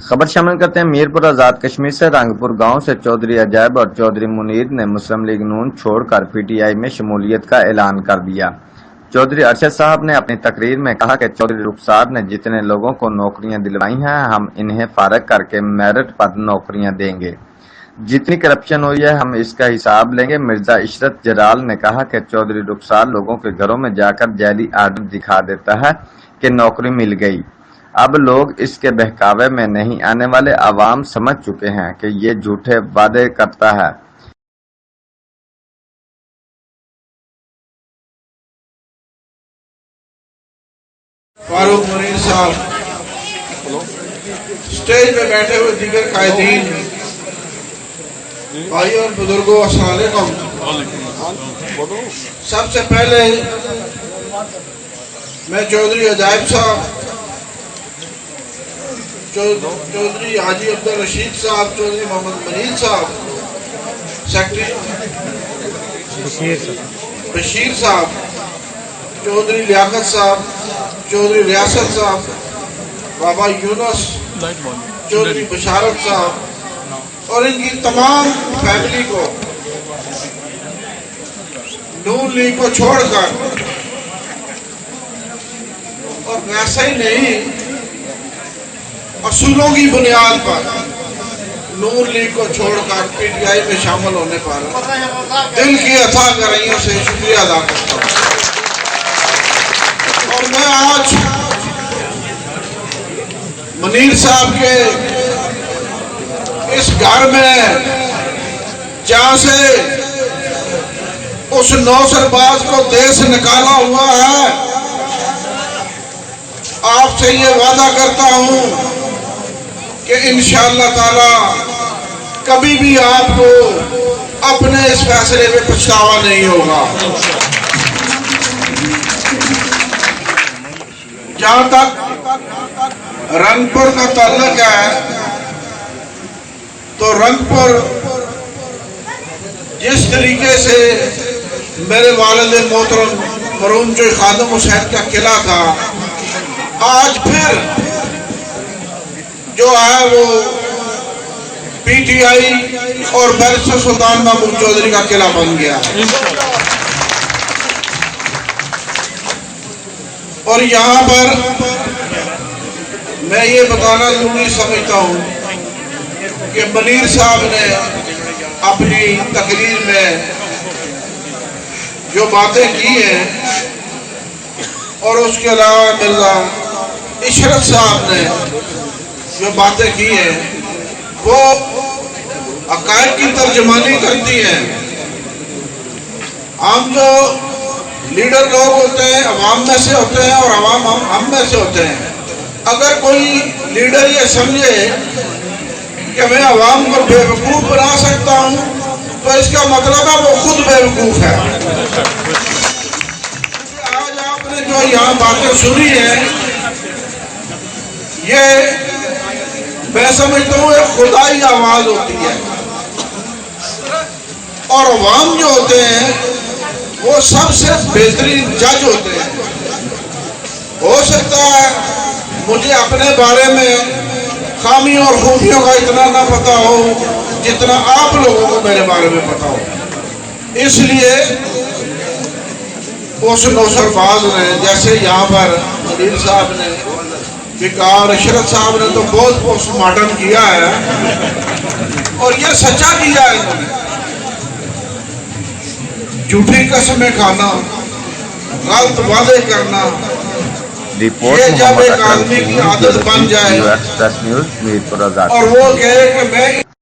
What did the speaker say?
खबर शामिल करते हैं मीरपुर आजाद कश्मीर से। रंगपुर गांव से चौधरी अजैब और चौधरी मुनीर ने मुस्लिम लीग नून छोड़कर पीटीआई में शमूलियत का ऐलान कर दिया। चौधरी अरशद साहब ने अपनी तकरीर में कहा कि चौधरी रुखसार ने जितने लोगों को नौकरियां दिलवाई हैं, हम इन्हें फारग करके मेरिट पर नौकरियां देंगे। जितनी करप्शन हुई है हम इसका हिसाब लेंगे। मिर्जा इशरत जलाल ने कहा कि चौधरी रुखसार लोगों के घरों में जाकर जाली आर्डर दिखा देता है कि नौकरी मिल गई। अब लोग इसके बहकावे में नहीं आने वाले। अवाम समझ चुके हैं कि ये झूठे वादे करता है। फारूक मुनीर साहब, स्टेज पे बैठे हुए दीगर कायदीन, भाइयों और बुजुर्गों, अस्सलाम वालेकुम। सबसे पहले मैं चौधरी अजायब साहब, चौधरी हाजी अब्दुल रशीद साहब, चौधरी मोहम्मद मनीर साहब, सेक्रेटरी बशीर साहब, चौधरी लियाकत साहब, चौधरी रियासत साहब, बाबा यूनुस, चौधरी बशारत साहब और इनकी तमाम फैमिली को, नून लीग को छोड़कर, और वैसा ही नहीं असूलों की बुनियाद पर नून लीग को छोड़कर पीटीआई में शामिल होने पर दिल की अथाह गहराइयों से शुक्रिया अदा करता हूँ। और मैं आज मुनीर साहब के इस घर में, जहां से उस नौसरबाज को देश निकाला हुआ है, आपसे ये वादा करता हूं कि इंशाअल्लाह ताला कभी भी आपको अपने इस फैसले में पछतावा नहीं होगा। जहां तक रंगपुर का ताल्लुक है, तो रंगपुर जिस तरीके से मेरे वालिद मोहतरम मरहूम जो खादम हुसैन का किला था, आज फिर जो है वो पीटीआई और बैरिस्टर सुल्तान महमूद चौधरी का किला बन गया। और यहाँ पर मैं ये बताना जरूरी समझता हूँ कि मुनीर साहब ने अपनी तकरीर में जो बातें की हैं, और उसके अलावा मिर्जा इशरत साहब ने जो बातें की हैं, वो अकायद की तर्जमानी करती हैं। हम जो लीडर लोग होते हैं अवाम में से होते हैं और अवाम हम में से होते हैं। अगर कोई लीडर ये समझे कि मैं अवाम को बेवकूफ बना सकता हूं, तो इसका मतलब है वो खुद बेवकूफ है। आज आपने जो यहाँ बातें सुनी है, ये मैं समझता हूँ एक खुदाई आवाज होती है। और अवाम जो होते हैं वो सबसे बेहतरीन जज होते हैं। हो सकता है मुझे अपने बारे में खामी और खूबियों का इतना ना पता हो जितना आप लोगों को मेरे बारे में पता हो। इसलिए उस नौसरबाज ने, जैसे यहाँ पर मुनीर साहब ने भी कहा और इशरत साहब ने तो बहुत पोस्टमार्टम किया है, और ये सच्चा किया है इन्होंने। झूठी कसमें खाना, गलत वादे करना, ये जब एक आदमी की आदत बन जाए एक्सप्रेस न्यूज़ मीरपुर आजाद और वो कहे कि मैं